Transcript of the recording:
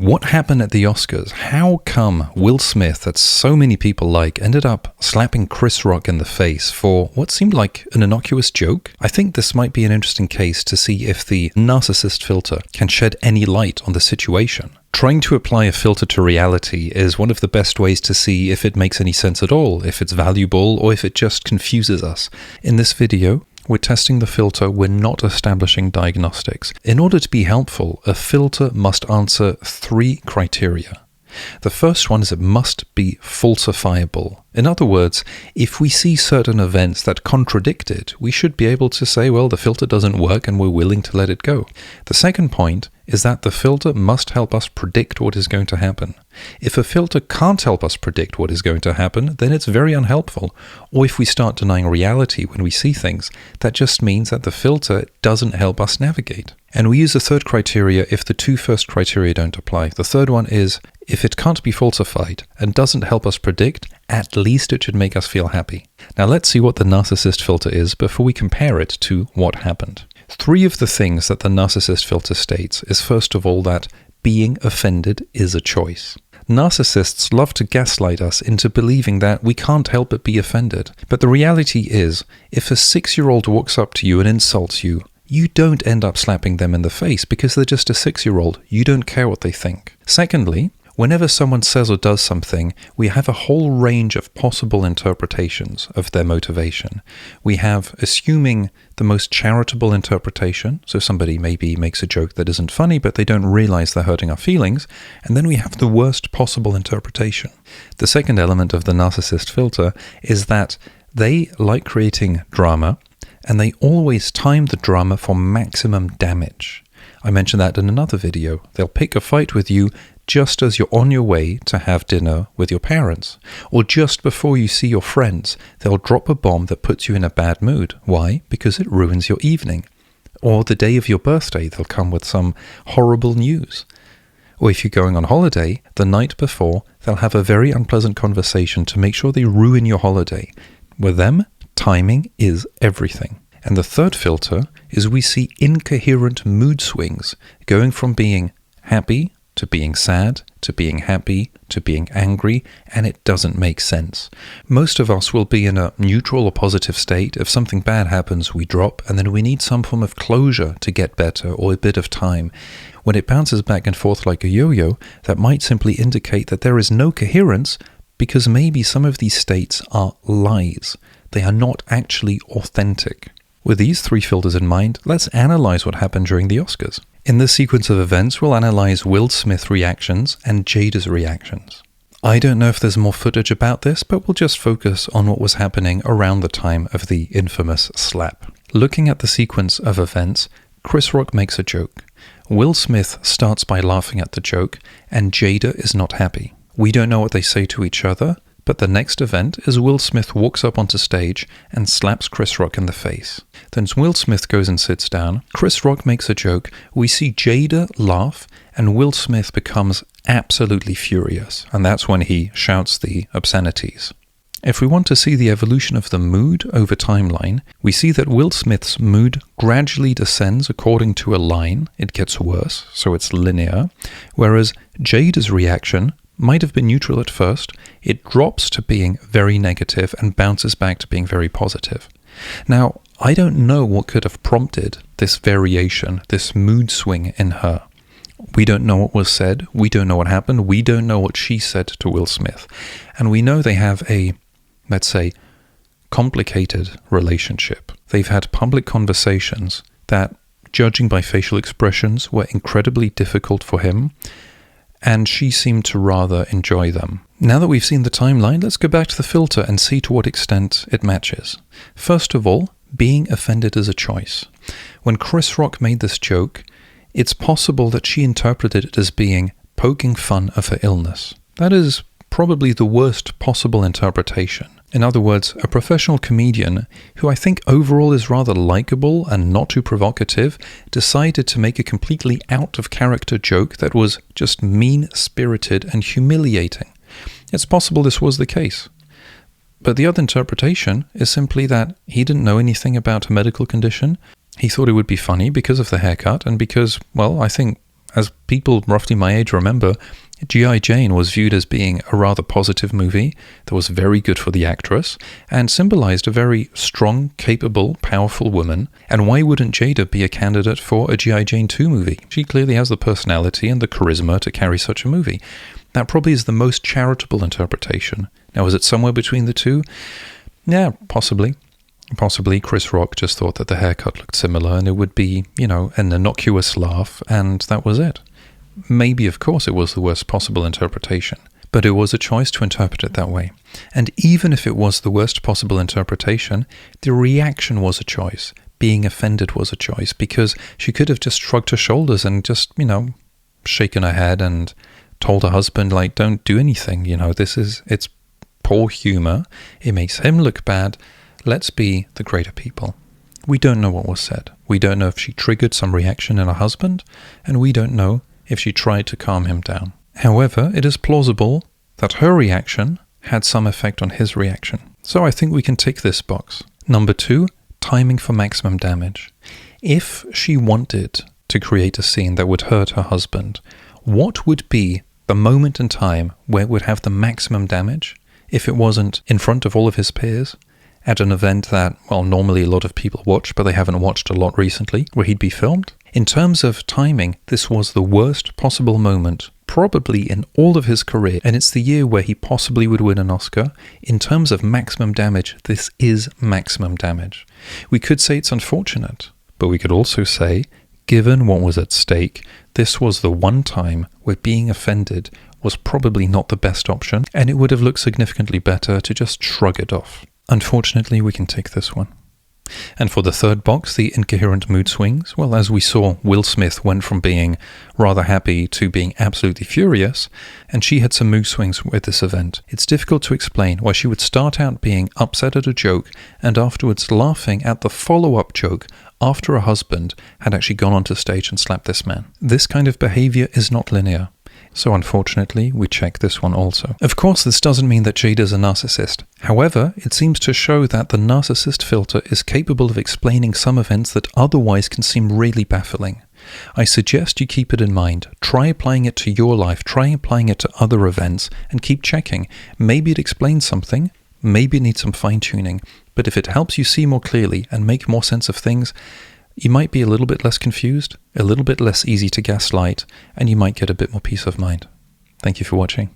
What happened at the Oscars? How come Will Smith, that so many people like, ended up slapping Chris Rock in the face for what seemed like an innocuous joke? I think this might be an interesting case to see if the Narcissist Filter can shed any light on the situation. Trying to apply a filter to reality is one of the best ways to see if it makes any sense at all, if it's valuable, or if it just confuses us. In this video, we're testing the filter, we're not establishing diagnostics. In order to be helpful, a filter must answer 3 criteria. The first one is it must be falsifiable. In other words, if we see certain events that contradict it, we should be able to say, well, the filter doesn't work and we're willing to let it go. The second point is that the filter must help us predict what is going to happen. If a filter can't help us predict what is going to happen, then it's very unhelpful. Or if we start denying reality when we see things, that just means that the filter doesn't help us navigate. And we use the third criteria if the 2 first criteria don't apply. The third one is, if it can't be falsified and doesn't help us predict, at least it should make us feel happy. Now let's see what the narcissist filter is before we compare it to what happened. 3 of the things that the narcissist filter states is, first of all, that being offended is a choice. Narcissists love to gaslight us into believing that we can't help but be offended. But the reality is, if a 6-year-old walks up to you and insults you, you don't end up slapping them in the face because they're just a 6-year-old. You don't care what they think. Secondly, whenever someone says or does something, we have a whole range of possible interpretations of their motivation. We have assuming the most charitable interpretation, so somebody maybe makes a joke that isn't funny, but they don't realize they're hurting our feelings, and then we have the worst possible interpretation. The second element of the narcissist filter is that they like creating drama, and they always time the drama for maximum damage. I mentioned that in another video. They'll pick a fight with you just as you're on your way to have dinner with your parents. Or just before you see your friends, they'll drop a bomb that puts you in a bad mood. Why? Because it ruins your evening. Or the day of your birthday, they'll come with some horrible news. Or if you're going on holiday, the night before, they'll have a very unpleasant conversation to make sure they ruin your holiday. With them, timing is everything. And the third filter is we see incoherent mood swings, going from being happy to being sad, to being happy, to being angry, and it doesn't make sense. Most of us will be in a neutral or positive state. If something bad happens, we drop, and then we need some form of closure to get better, or a bit of time. When it bounces back and forth like a yo-yo, that might simply indicate that there is no coherence, because maybe some of these states are lies. They are not actually authentic. With these 3 filters in mind, let's analyze what happened during the Oscars. In this sequence of events, we'll analyze Will Smith's reactions and Jada's reactions. I don't know if there's more footage about this, but we'll just focus on what was happening around the time of the infamous slap. Looking at the sequence of events, Chris Rock makes a joke. Will Smith starts by laughing at the joke, and Jada is not happy. We don't know what they say to each other, but the next event is Will Smith walks up onto stage and slaps Chris Rock in the face. Then Will Smith goes and sits down. Chris Rock makes a joke. We see Jada laugh, and Will Smith becomes absolutely furious. And that's when he shouts the obscenities. If we want to see the evolution of the mood over timeline, we see that Will Smith's mood gradually descends according to a line. It gets worse, so it's linear. Whereas Jada's reaction might have been neutral at first, it drops to being very negative and bounces back to being very positive. Now, I don't know what could have prompted this variation, this mood swing in her. We don't know what was said, we don't know what happened, we don't know what she said to Will Smith. And we know they have a, let's say, complicated relationship. They've had public conversations that, judging by facial expressions, were incredibly difficult for him, and she seemed to rather enjoy them. Now that we've seen the timeline, let's go back to the filter and see to what extent it matches. First of all, being offended is a choice. When Chris Rock made this joke, it's possible that she interpreted it as being poking fun of her illness. That is probably the worst possible interpretation. In other words, a professional comedian, who I think overall is rather likable and not too provocative, decided to make a completely out-of-character joke that was just mean-spirited and humiliating. It's possible this was the case. But the other interpretation is simply that he didn't know anything about a medical condition. He thought it would be funny because of the haircut and because, well, I think As people roughly my age remember, G.I. Jane was viewed as being a rather positive movie that was very good for the actress and symbolized a very strong, capable, powerful woman. And why wouldn't Jada be a candidate for a G.I. Jane 2 movie? She clearly has the personality and the charisma to carry such a movie. That probably is the most charitable interpretation. Now, is it somewhere between the two? Yeah, possibly. Possibly Chris Rock just thought that the haircut looked similar and it would be, an innocuous laugh, and that was it. Maybe, of course, it was the worst possible interpretation, but it was a choice to interpret it that way. And even if it was the worst possible interpretation, the reaction was a choice. Being offended was a choice, because she could have just shrugged her shoulders and just, shaken her head and told her husband, like, don't do anything, it's poor humor, it makes him look bad, let's be the greater people. We don't know what was said. We don't know if she triggered some reaction in her husband, and we don't know if she tried to calm him down. However, it is plausible that her reaction had some effect on his reaction. So I think we can tick this box. Number 2, timing for maximum damage. If she wanted to create a scene that would hurt her husband, what would be the moment in time where it would have the maximum damage if it wasn't in front of all of his peers, at an event that, normally a lot of people watch, but they haven't watched a lot recently, where he'd be filmed? In terms of timing, this was the worst possible moment, probably in all of his career, and it's the year where he possibly would win an Oscar. In terms of maximum damage, this is maximum damage. We could say it's unfortunate, but we could also say, given what was at stake, this was the one time where being offended was probably not the best option, and it would have looked significantly better to just shrug it off. Unfortunately, we can take this one. And for the third box, the incoherent mood swings, as we saw, Will Smith went from being rather happy to being absolutely furious, and she had some mood swings with this event. It's difficult to explain why she would start out being upset at a joke and afterwards laughing at the follow-up joke after her husband had actually gone onto stage and slapped this man. This kind of behavior is not linear. So unfortunately, we check this one also. Of course, this doesn't mean that Jada's a narcissist. However, it seems to show that the narcissist filter is capable of explaining some events that otherwise can seem really baffling. I suggest you keep it in mind. Try applying it to your life, try applying it to other events, and keep checking. Maybe it explains something, maybe it needs some fine-tuning, but if it helps you see more clearly and make more sense of things, you might be a little bit less confused, a little bit less easy to gaslight, and you might get a bit more peace of mind. Thank you for watching.